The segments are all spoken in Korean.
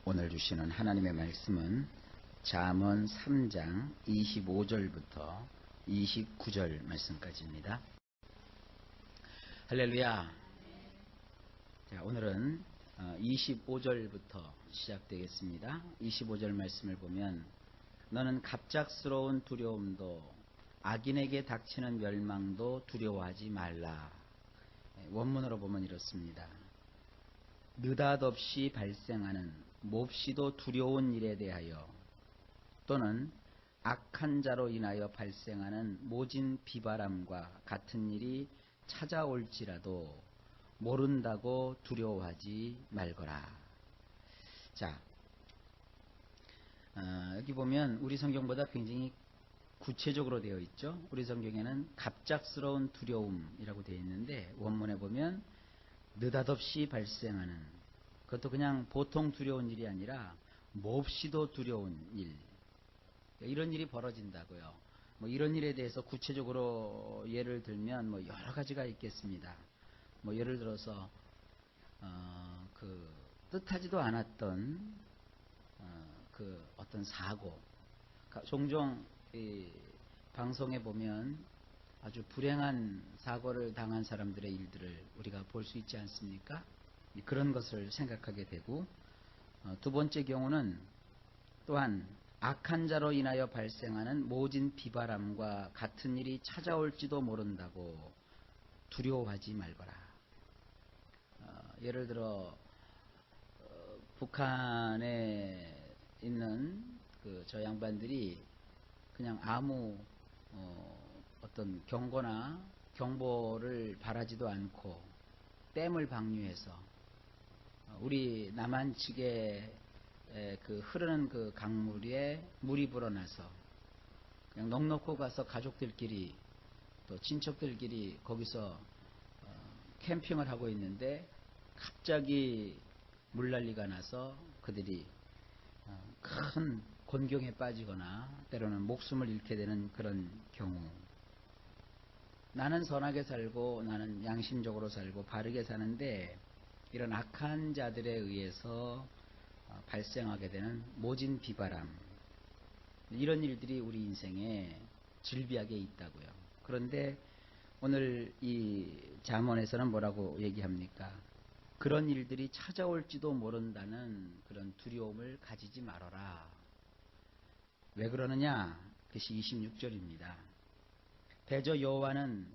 오늘 주시는 하나님의 말씀은 잠언 3장 25절부터 29절 말씀까지입니다. 할렐루야. 자, 오늘은 25절부터 시작되겠습니다. 25절 말씀을 보면 너는 갑작스러운 두려움도 악인에게 닥치는 멸망도 두려워하지 말라. 원문으로 보면 이렇습니다. 느닷없이 발생하는 몹시도 두려운 일에 대하여 또는 악한 자로 인하여 발생하는 모진 비바람과 같은 일이 찾아올지라도 모른다고 두려워하지 말거라. 자, 여기 보면 우리 성경보다 굉장히 구체적으로 되어 있죠. 우리 성경에는 갑작스러운 두려움이라고 되어 있는데 원문에 보면 느닷없이 발생하는, 그것도 그냥 보통 두려운 일이 아니라 몹시도 두려운 일, 이런 일이 벌어진다고요. 이런 일에 대해서 구체적으로 예를 들면 여러 가지가 있겠습니다. 예를 들어서 뜻하지도 않았던 어떤 사고, 종종 이 방송에 보면 아주 불행한 사고를 당한 사람들의 일들을 우리가 볼 수 있지 않습니까? 그런 것을 생각하게 되고, 두 번째 경우는 또한 악한 자로 인하여 발생하는 모진 비바람과 같은 일이 찾아올지도 모른다고 두려워하지 말거라. 예를 들어 북한에 있는 저 양반들이 그냥 아무 어떤 경고나 경보를 바라지도 않고 댐을 방류해서 우리 남한 측에 흐르는 강물에 물이 불어나서 그냥 넋놓고 가서 가족들끼리 또 친척들끼리 거기서 캠핑을 하고 있는데 갑자기 물난리가 나서 그들이 큰 곤경에 빠지거나 때로는 목숨을 잃게 되는 그런 경우, 나는 선하게 살고 나는 양심적으로 살고 바르게 사는데 이런 악한 자들에 의해서 발생하게 되는 모진 비바람, 이런 일들이 우리 인생에 즐비하게 있다고요. 그런데 오늘 이 잠언에서는 뭐라고 얘기합니까? 그런 일들이 찾아올지도 모른다는 그런 두려움을 가지지 말아라. 왜 그러느냐? 그것이 26절입니다. 대저 여호와는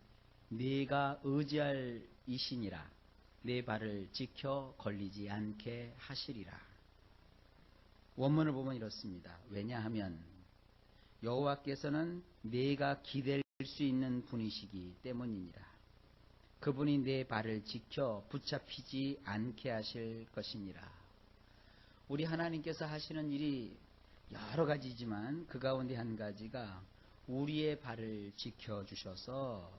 네가 의지할 이신이라 네 발을 지켜 걸리지 않게 하시리라. 원문을 보면 이렇습니다. 왜냐하면 여호와께서는 네가 기댈 수 있는 분이시기 때문이니라. 그분이 내 발을 지켜 붙잡히지 않게 하실 것이니라. 우리 하나님께서 하시는 일이 여러 가지지만 그 가운데 한 가지가 우리의 발을 지켜주셔서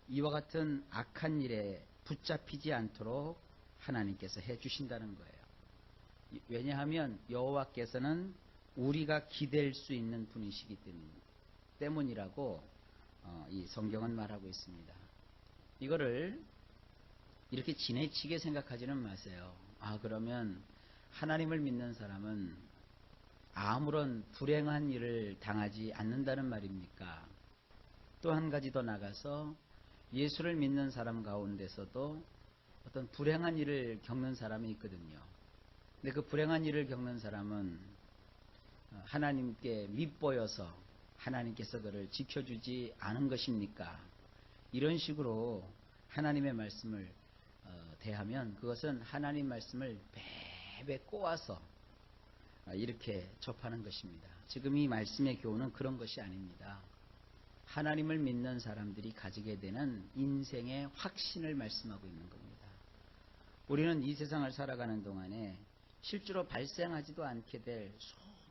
이와 같은 악한 일에 붙잡히지 않도록 하나님께서 해주신다는 거예요. 왜냐하면 여호와께서는 우리가 기댈 수 있는 분이시기 때문이라고 이 성경은 말하고 있습니다. 이거를 이렇게 지나치게 생각하지는 마세요. 그러면 하나님을 믿는 사람은 아무런 불행한 일을 당하지 않는다는 말입니까? 또 한 가지 더 나가서 예수를 믿는 사람 가운데서도 어떤 불행한 일을 겪는 사람이 있거든요. 근데 그 불행한 일을 겪는 사람은 하나님께 밉보여서 하나님께서 그를 지켜주지 않은 것입니까? 이런 식으로 하나님의 말씀을 대하면 그것은 하나님 말씀을 베베 꼬아서 이렇게 접하는 것입니다. 지금 이 말씀의 교훈은 그런 것이 아닙니다. 하나님을 믿는 사람들이 가지게 되는 인생의 확신을 말씀하고 있는 겁니다. 우리는 이 세상을 살아가는 동안에 실제로 발생하지도 않게 될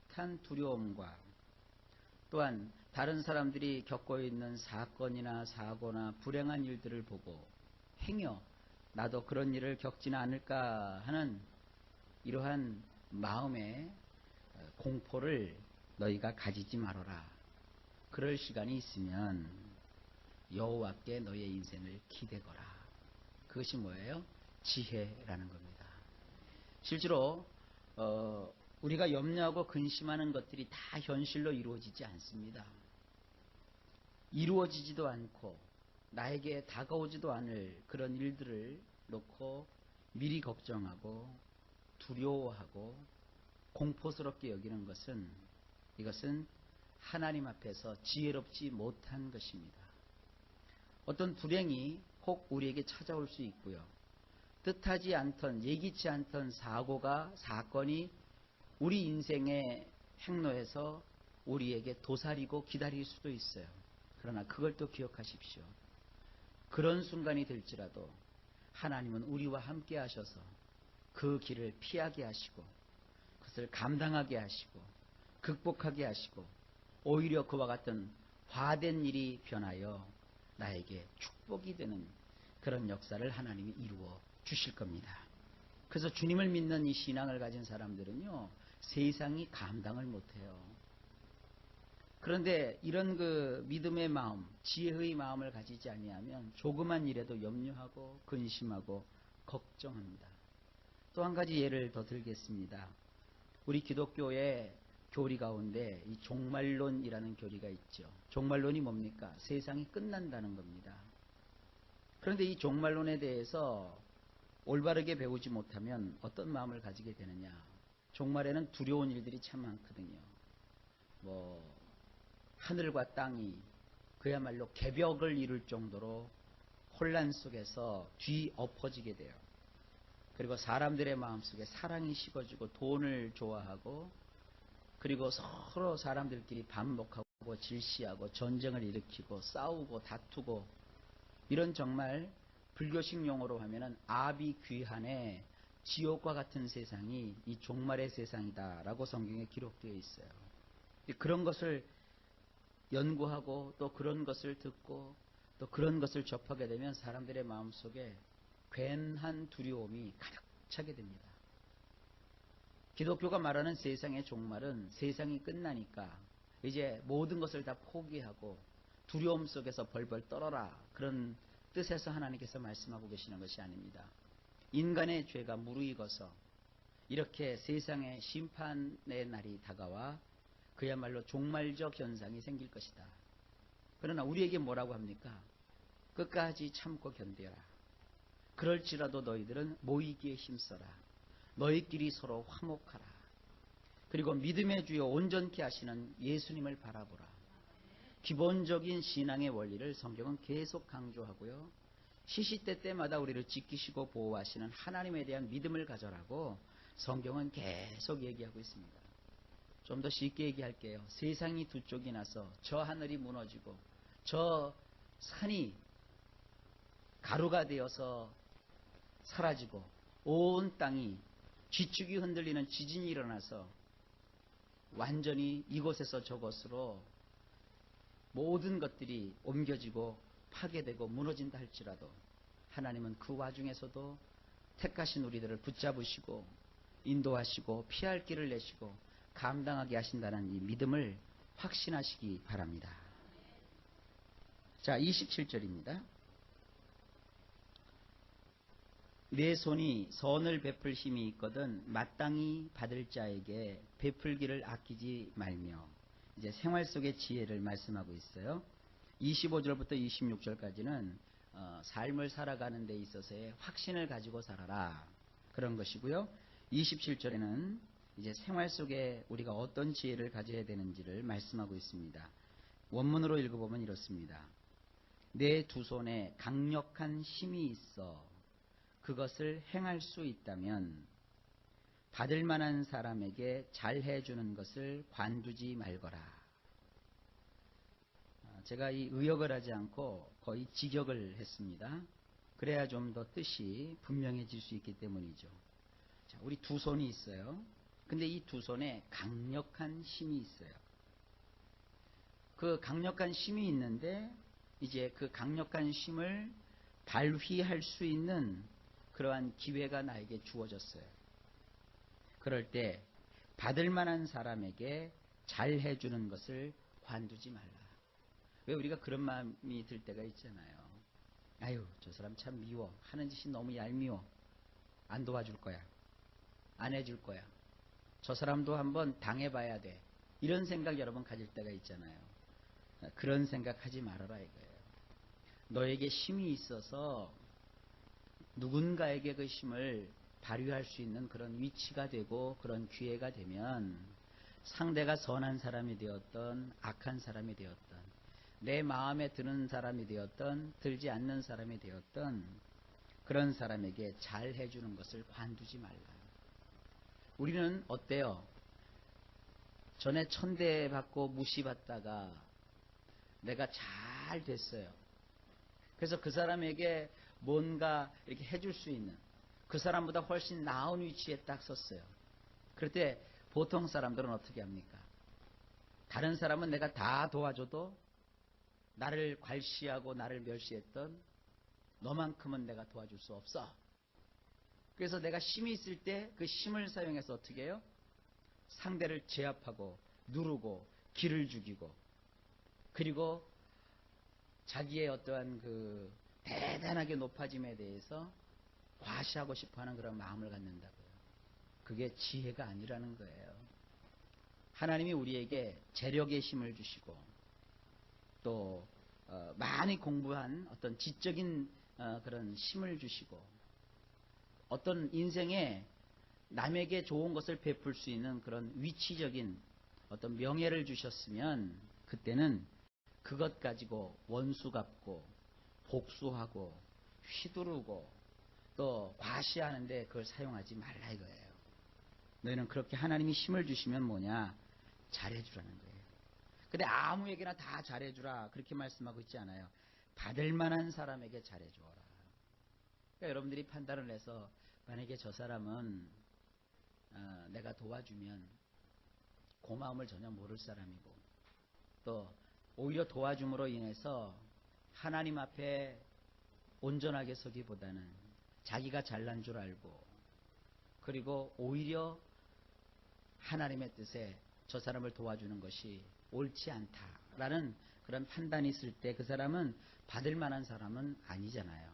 숱한 두려움과 또한 다른 사람들이 겪고 있는 사건이나 사고나 불행한 일들을 보고 행여 나도 그런 일을 겪지는 않을까 하는 이러한 마음의 공포를 너희가 가지지 말아라. 그럴 시간이 있으면 여호와께 너의 인생을 기대거라. 그것이 뭐예요? 지혜라는 겁니다. 실제로 우리가 염려하고 근심하는 것들이 다 현실로 이루어지지 않습니다. 이루어지지도 않고 나에게 다가오지도 않을 그런 일들을 놓고 미리 걱정하고 두려워하고 공포스럽게 여기는 것은, 이것은 하나님 앞에서 지혜롭지 못한 것입니다. 어떤 불행이 혹 우리에게 찾아올 수 있고요. 뜻하지 않던, 예기치 않던 사건이 우리 인생의 행로에서 우리에게 도사리고 기다릴 수도 있어요. 그러나 그걸 또 기억하십시오. 그런 순간이 될지라도 하나님은 우리와 함께 하셔서 그 길을 피하게 하시고 그것을 감당하게 하시고 극복하게 하시고 오히려 그와 같은 화된 일이 변하여 나에게 축복이 되는 그런 역사를 하나님이 이루어 주실 겁니다. 그래서 주님을 믿는 이 신앙을 가진 사람들은요, 세상이 감당을 못해요. 그런데 이런 그 믿음의 마음, 지혜의 마음을 가지지 아니하면 조그만 일에도 염려하고 근심하고 걱정합니다. 또 한 가지 예를 더 들겠습니다. 우리 기독교의 교리 가운데 이 종말론이라는 교리가 있죠. 종말론이 뭡니까? 세상이 끝난다는 겁니다. 그런데 이 종말론에 대해서 올바르게 배우지 못하면 어떤 마음을 가지게 되느냐? 종말에는 두려운 일들이 참 많거든요. 하늘과 땅이 그야말로 개벽을 이룰 정도로 혼란 속에서 뒤엎어지게 돼요. 그리고 사람들의 마음속에 사랑이 식어지고 돈을 좋아하고, 그리고 서로 사람들끼리 반목하고 질시하고 전쟁을 일으키고 싸우고 다투고, 이런 정말 불교식 용어로 하면은 아비귀환의 지옥과 같은 세상이 이 종말의 세상이다라고 성경에 기록되어 있어요. 그런 것을 연구하고 또 그런 것을 듣고 또 그런 것을 접하게 되면 사람들의 마음속에 괜한 두려움이 가득 차게 됩니다. 기독교가 말하는 세상의 종말은 세상이 끝나니까 이제 모든 것을 다 포기하고 두려움 속에서 벌벌 떨어라, 그런 뜻에서 하나님께서 말씀하고 계시는 것이 아닙니다. 인간의 죄가 무르익어서 이렇게 세상의 심판의 날이 다가와 그야말로 종말적 현상이 생길 것이다. 그러나 우리에게 뭐라고 합니까? 끝까지 참고 견뎌라. 그럴지라도 너희들은 모이기에 힘써라. 너희끼리 서로 화목하라. 그리고 믿음의 주여 온전케 하시는 예수님을 바라보라. 기본적인 신앙의 원리를 성경은 계속 강조하고요. 시시때때마다 우리를 지키시고 보호하시는 하나님에 대한 믿음을 가져라고 성경은 계속 얘기하고 있습니다. 좀 더 쉽게 얘기할게요. 세상이 두 쪽이 나서 저 하늘이 무너지고 저 산이 가루가 되어서 사라지고 온 땅이 쥐축이 흔들리는 지진이 일어나서 완전히 이곳에서 저곳으로 모든 것들이 옮겨지고 파괴되고 무너진다 할지라도 하나님은 그 와중에서도 택하신 우리들을 붙잡으시고 인도하시고 피할 길을 내시고 감당하게 하신다는 이 믿음을 확신하시기 바랍니다. 자, 27절입니다. 내 손이 선을 베풀 힘이 있거든 마땅히 받을 자에게 베풀기를 아끼지 말며, 이제 생활 속의 지혜를 말씀하고 있어요. 25절부터 26절까지는 삶을 살아가는 데 있어서의 확신을 가지고 살아라, 그런 것이고요. 27절에는 이제 생활 속에 우리가 어떤 지혜를 가져야 되는지를 말씀하고 있습니다. 원문으로 읽어보면 이렇습니다. 내 두 손에 강력한 힘이 있어 그것을 행할 수 있다면 받을 만한 사람에게 잘해주는 것을 관두지 말거라. 제가 이 의역을 하지 않고 거의 직역을 했습니다. 그래야 좀 더 뜻이 분명해질 수 있기 때문이죠. 자, 우리 두 손이 있어요. 근데 이 두 손에 강력한 힘이 있어요. 그 강력한 힘이 있는데 이제 그 강력한 힘을 발휘할 수 있는 그러한 기회가 나에게 주어졌어요. 그럴 때 받을 만한 사람에게 잘 해주는 것을 관두지 말라. 왜 우리가 그런 마음이 들 때가 있잖아요. 아유, 저 사람 참 미워. 하는 짓이 너무 얄미워. 안 도와줄 거야. 안 해줄 거야. 저 사람도 한번 당해봐야 돼. 이런 생각 여러분 가질 때가 있잖아요. 그런 생각하지 말아라 이거예요. 너에게 힘이 있어서 누군가에게 그 힘을 발휘할 수 있는 그런 위치가 되고 그런 기회가 되면 상대가 선한 사람이 되었던 악한 사람이 되었던 내 마음에 드는 사람이 되었던 들지 않는 사람이 되었던 그런 사람에게 잘 해주는 것을 관두지 말라. 우리는 어때요? 전에 천대받고 무시받다가 내가 잘 됐어요. 그래서 그 사람에게 뭔가 이렇게 해줄 수 있는 그 사람보다 훨씬 나은 위치에 딱 섰어요. 그럴 때 보통 사람들은 어떻게 합니까? 다른 사람은 내가 다 도와줘도 나를 괄시하고 나를 멸시했던 너만큼은 내가 도와줄 수 없어. 그래서 내가 힘이 있을 때 그 힘을 사용해서 어떻게 해요? 상대를 제압하고 누르고 기를 죽이고 그리고 자기의 어떠한 그 대단하게 높아짐에 대해서 과시하고 싶어하는 그런 마음을 갖는다고요. 그게 지혜가 아니라는 거예요. 하나님이 우리에게 재력의 힘을 주시고 또 많이 공부한 어떤 지적인 그런 힘을 주시고 어떤 인생에 남에게 좋은 것을 베풀 수 있는 그런 위치적인 어떤 명예를 주셨으면 그때는 그것 가지고 원수 갚고 복수하고 휘두르고 또 과시하는데 그걸 사용하지 말라 이거예요. 너희는 그렇게 하나님이 힘을 주시면 뭐냐? 잘해주라는 거예요. 근데 아무에게나 다 잘해주라 그렇게 말씀하고 있지 않아요. 받을 만한 사람에게 잘해주어라. 그러니까 여러분들이 판단을 해서 만약에 저 사람은 내가 도와주면 고마움을 전혀 모를 사람이고 또 오히려 도와줌으로 인해서 하나님 앞에 온전하게 서기보다는 자기가 잘난 줄 알고 그리고 오히려 하나님의 뜻에 저 사람을 도와주는 것이 옳지 않다라는 그런 판단이 있을 때 그 사람은 받을 만한 사람은 아니잖아요.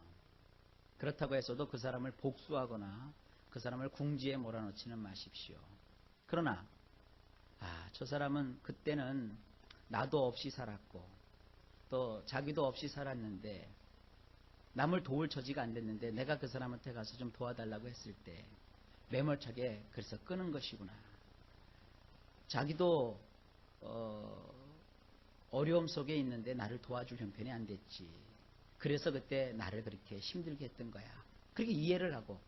그렇다고 해서도 그 사람을 복수하거나 그 사람을 궁지에 몰아넣지는 마십시오. 그러나 저 사람은 그때는 나도 없이 살았고 또 자기도 없이 살았는데 남을 도울 처지가 안 됐는데 내가 그 사람한테 가서 좀 도와달라고 했을 때 매몰차게 그래서 끄는 것이구나. 자기도 어려움 속에 있는데 나를 도와줄 형편이 안 됐지. 그래서 그때 나를 그렇게 힘들게 했던 거야. 그렇게 이해를 하고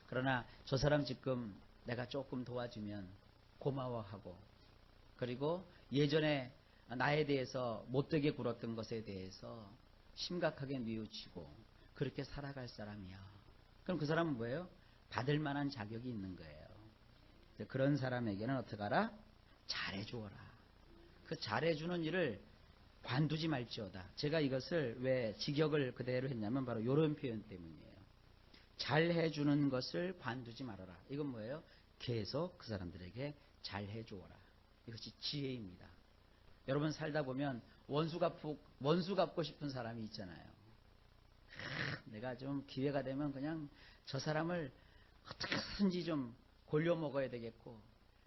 그러나 저 사람 지금 내가 조금 도와주면 고마워하고 그리고 예전에 나에 대해서 못되게 굴었던 것에 대해서 심각하게 뉘우치고 그렇게 살아갈 사람이야. 그럼 그 사람은 뭐예요? 받을 만한 자격이 있는 거예요. 그런 사람에게는 어떻게 하라? 잘해주어라. 그 잘해주는 일을 관두지 말지어다. 제가 이것을 왜 직역을 그대로 했냐면 바로 이런 표현 때문이에요. 잘해주는 것을 관두지 말아라. 이건 뭐예요? 계속 그 사람들에게 잘해주어라. 이것이 지혜입니다. 여러분 살다 보면 원수 갚고 싶은 사람이 있잖아요. 내가 좀 기회가 되면 그냥 저 사람을 어떻게든지 좀 골려 먹어야 되겠고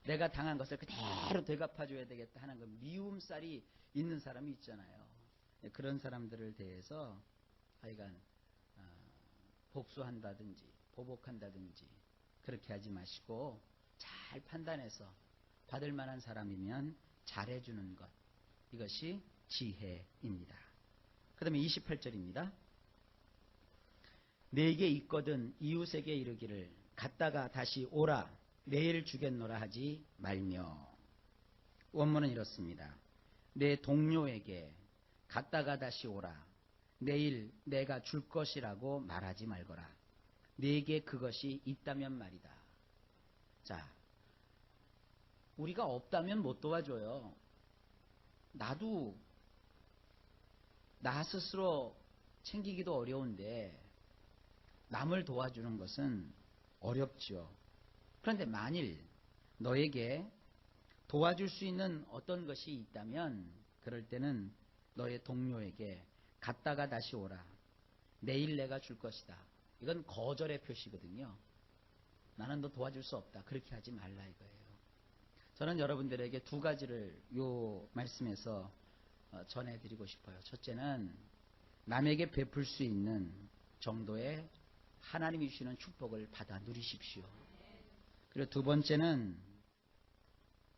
내가 당한 것을 그대로 되갚아줘야 되겠다 하는 그 미움살이 있는 사람이 있잖아요. 그런 사람들을 대해서 하여간 복수한다든지 보복한다든지 그렇게 하지 마시고 잘 판단해서 받을 만한 사람이면 잘해주는 것, 이것이 지혜입니다. 그 다음에 28절입니다. 내게 있거든 이웃에게 이르기를 갔다가 다시 오라 내일 주겠노라 하지 말며. 원문은 이렇습니다. 내 동료에게 갔다가 다시 오라 내일 내가 줄 것이라고 말하지 말거라. 내게 그것이 있다면 말이다. 자, 우리가 없다면 못 도와줘요. 나도 나 스스로 챙기기도 어려운데 남을 도와주는 것은 어렵죠. 그런데 만일 너에게 도와줄 수 있는 어떤 것이 있다면 그럴 때는 너의 동료에게 갔다가 다시 오라. 내일 내가 줄 것이다. 이건 거절의 표시거든요. 나는 너 도와줄 수 없다. 그렇게 하지 말라 이거예요. 저는 여러분들에게 두 가지를 요 말씀에서 전해드리고 싶어요. 첫째는 남에게 베풀 수 있는 정도의 하나님이 주시는 축복을 받아 누리십시오. 그리고 두 번째는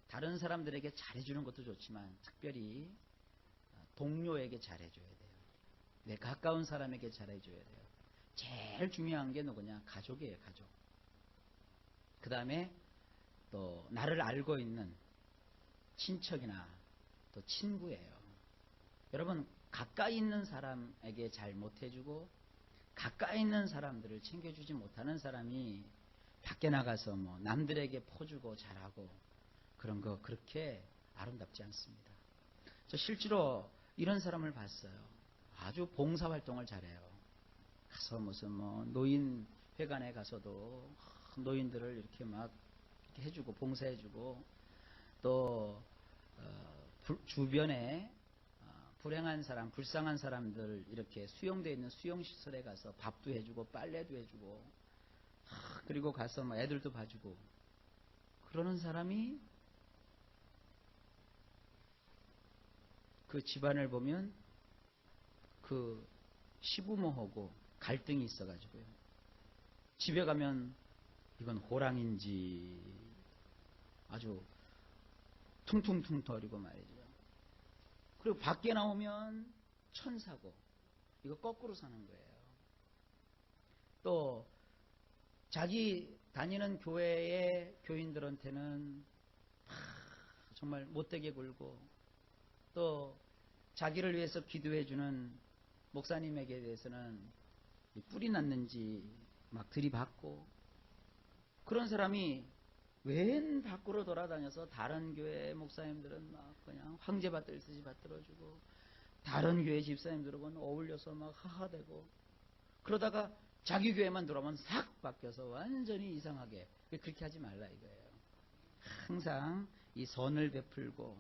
다른 사람들에게 잘해주는 것도 좋지만 특별히 동료에게 잘해줘야 돼요. 내 가까운 사람에게 잘해줘야 돼요. 제일 중요한 게 누구냐? 가족이에요. 가족. 그 다음에 또 나를 알고 있는 친척이나 또 친구예요. 여러분 가까이 있는 사람에게 잘 못해주고 가까이 있는 사람들을 챙겨주지 못하는 사람이 밖에 나가서 뭐 남들에게 퍼주고 잘하고 그런 거 그렇게 아름답지 않습니다. 저 실제로 이런 사람을 봤어요. 아주 봉사활동을 잘해요. 가서 무슨 뭐 노인회관에 가서도 노인들을 이렇게 막 이렇게 해주고 봉사해주고 또 주변에 불행한 사람, 불쌍한 사람들 이렇게 수용되어 있는 수용시설에 가서 밥도 해주고 빨래도 해주고 그리고 가서 뭐 애들도 봐주고 그러는 사람이 그 집안을 보면 그 시부모하고 갈등이 있어가지고요. 집에 가면 이건 호랑인지 아주 퉁퉁퉁 터리고 말이죠. 그리고 밖에 나오면 천사고 이거 거꾸로 사는 거예요. 또 자기 다니는 교회의 교인들한테는 정말 못되게 굴고 또 자기를 위해서 기도해주는 목사님에게 대해서는 뿔이 났는지 막 들이받고 그런 사람이 웬 밖으로 돌아다녀서 다른 교회 목사님들은 막 그냥 황제받들듯이 받들어주고 다른 교회 집사님들하고는 어울려서 막 하하대고 그러다가 자기 교회만 들어오면 싹 바뀌어서 완전히 이상하게 그렇게 하지 말라 이거예요. 항상 이 선을 베풀고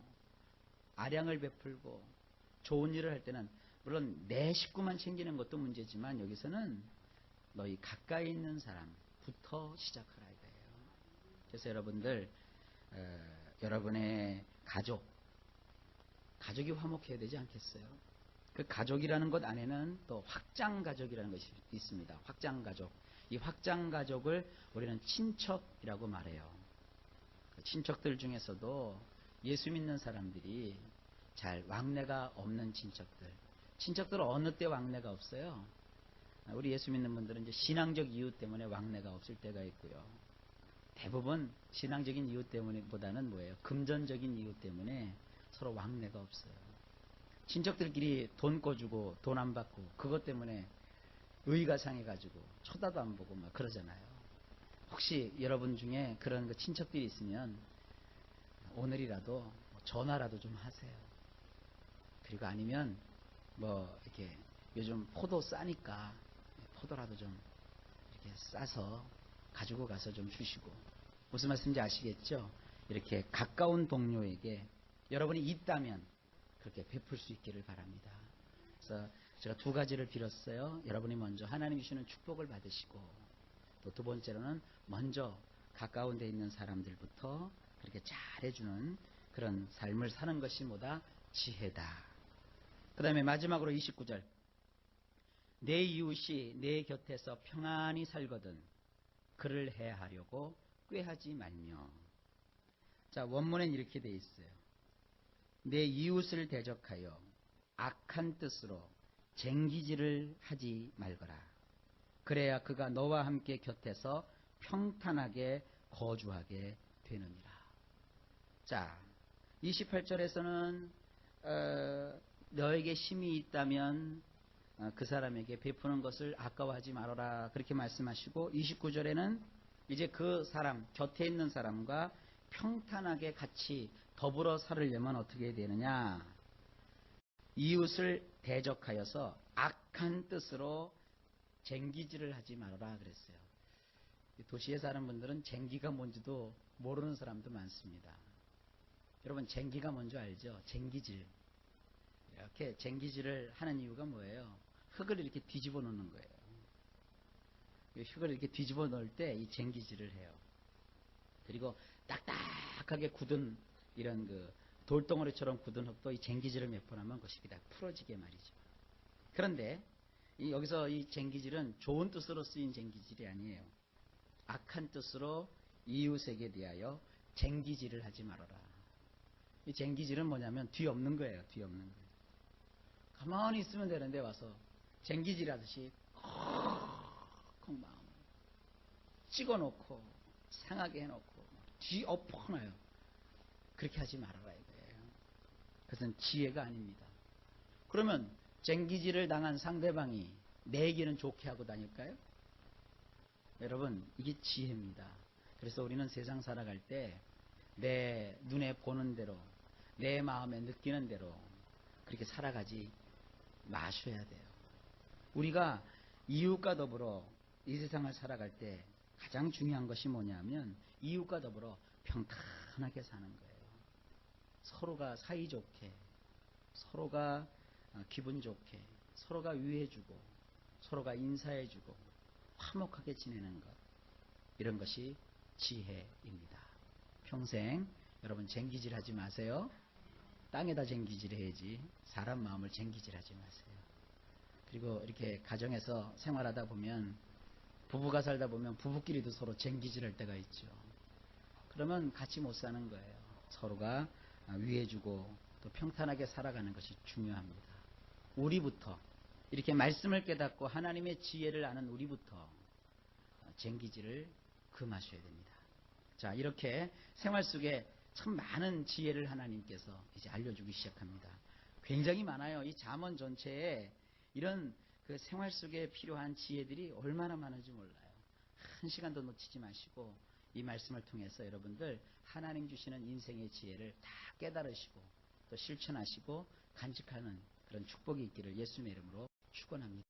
아량을 베풀고 좋은 일을 할 때는 물론 내 식구만 챙기는 것도 문제지만 여기서는 너희 가까이 있는 사람부터 시작하라 이거예요. 그래서 여러분들 여러분의 가족이 화목해야 되지 않겠어요? 그 가족이라는 것 안에는 또 확장가족이라는 것이 있습니다. 확장가족. 이 확장가족을 우리는 친척이라고 말해요. 친척들 중에서도 예수 믿는 사람들이 잘 왕래가 없는 친척들은 어느 때 왕래가 없어요? 우리 예수 믿는 분들은 이제 신앙적 이유 때문에 왕래가 없을 때가 있고요. 대부분 신앙적인 이유 때문보다는 뭐예요? 금전적인 이유 때문에 서로 왕래가 없어요. 친척들끼리 돈 꿔주고 돈 안 받고 그것 때문에 의의가 상해가지고 쳐다도 안 보고 막 그러잖아요. 혹시 여러분 중에 그런 친척들이 있으면 오늘이라도 전화라도 좀 하세요. 그리고 아니면 뭐 이렇게 요즘 포도 싸니까 포도라도 좀 이렇게 싸서 가지고 가서 좀 주시고 무슨 말씀인지 아시겠죠? 이렇게 가까운 동료에게 여러분이 있다면 그렇게 베풀 수 있기를 바랍니다. 그래서 제가 두 가지를 빌었어요. 여러분이 먼저 하나님 주시는 축복을 받으시고 또 두 번째로는 먼저 가까운 데 있는 사람들부터 그렇게 잘해주는 그런 삶을 사는 것이 뭐다? 지혜다. 그 다음에 마지막으로 29절 내 이웃이 내 곁에서 평안히 살거든 그를 해하려고 꾀하지 말며. 자, 원문엔 이렇게 돼 있어요. 내 이웃을 대적하여 악한 뜻으로 쟁기질을 하지 말거라. 그래야 그가 너와 함께 곁에서 평탄하게 거주하게 되느니라. 자, 28절에서는 너에게 힘이 있다면 그 사람에게 베푸는 것을 아까워하지 말아라 그렇게 말씀하시고 29절에는 이제 그 사람 곁에 있는 사람과 평탄하게 같이 더불어 살으려면 어떻게 해야 되느냐? 이웃을 대적하여서 악한 뜻으로 쟁기질을 하지 말아라 그랬어요. 도시에 사는 분들은 쟁기가 뭔지도 모르는 사람도 많습니다. 여러분 쟁기가 뭔지 알죠? 쟁기질. 이렇게 쟁기질을 하는 이유가 뭐예요? 흙을 이렇게 뒤집어 놓는 거예요. 흙을 이렇게 뒤집어 놓을 때 이 쟁기질을 해요. 그리고 딱딱하게 굳은 이런 그 돌덩어리처럼 굳은 흙도 이 쟁기질을 몇 번 하면 그것이 다 풀어지게 말이죠. 그런데 여기서 이 쟁기질은 좋은 뜻으로 쓰인 쟁기질이 아니에요. 악한 뜻으로 이웃에게 대하여 쟁기질을 하지 말아라. 이 쟁기질은 뭐냐면 뒤엎는 거예요. 뒤엎는 거예요. 가만히 있으면 되는데 와서 쟁기질 하듯이 콩콩 마음을 찍어놓고 상하게 해놓고 뒤엎어놔요. 그렇게 하지 말아라 이거예요. 그것은 지혜가 아닙니다. 그러면 쟁기질을 당한 상대방이 내 얘기는 좋게 하고 다닐까요? 여러분, 이게 지혜입니다. 그래서 우리는 세상 살아갈 때 내 눈에 보는 대로, 내 마음에 느끼는 대로 그렇게 살아가지 마셔야 돼요. 우리가 이웃과 더불어 이 세상을 살아갈 때 가장 중요한 것이 뭐냐면 이웃과 더불어 평탄하게 사는 거예요. 서로가 사이좋게, 서로가 기분 좋게, 서로가 위해주고, 서로가 인사해주고, 화목하게 지내는 것. 이런 것이 지혜입니다. 평생 여러분 쟁기질 하지 마세요. 땅에다 쟁기질 해야지 사람 마음을 쟁기질 하지 마세요. 그리고 이렇게 가정에서 생활하다 보면 부부가 살다 보면 부부끼리도 서로 쟁기질 할 때가 있죠. 그러면 같이 못 사는 거예요. 서로가 위해주고 또 평탄하게 살아가는 것이 중요합니다. 우리부터 이렇게 말씀을 깨닫고 하나님의 지혜를 아는 우리부터 쟁기질을 금하셔야 됩니다. 자, 이렇게 생활 속에 참 많은 지혜를 하나님께서 이제 알려주기 시작합니다. 굉장히 많아요. 이 잠언 전체에 이런 그 생활 속에 필요한 지혜들이 얼마나 많은지 몰라요. 한 시간도 놓치지 마시고 이 말씀을 통해서 여러분들 하나님 주시는 인생의 지혜를 다 깨달으시고 또 실천하시고 간직하는 그런 축복이 있기를 예수님의 이름으로 축원합니다.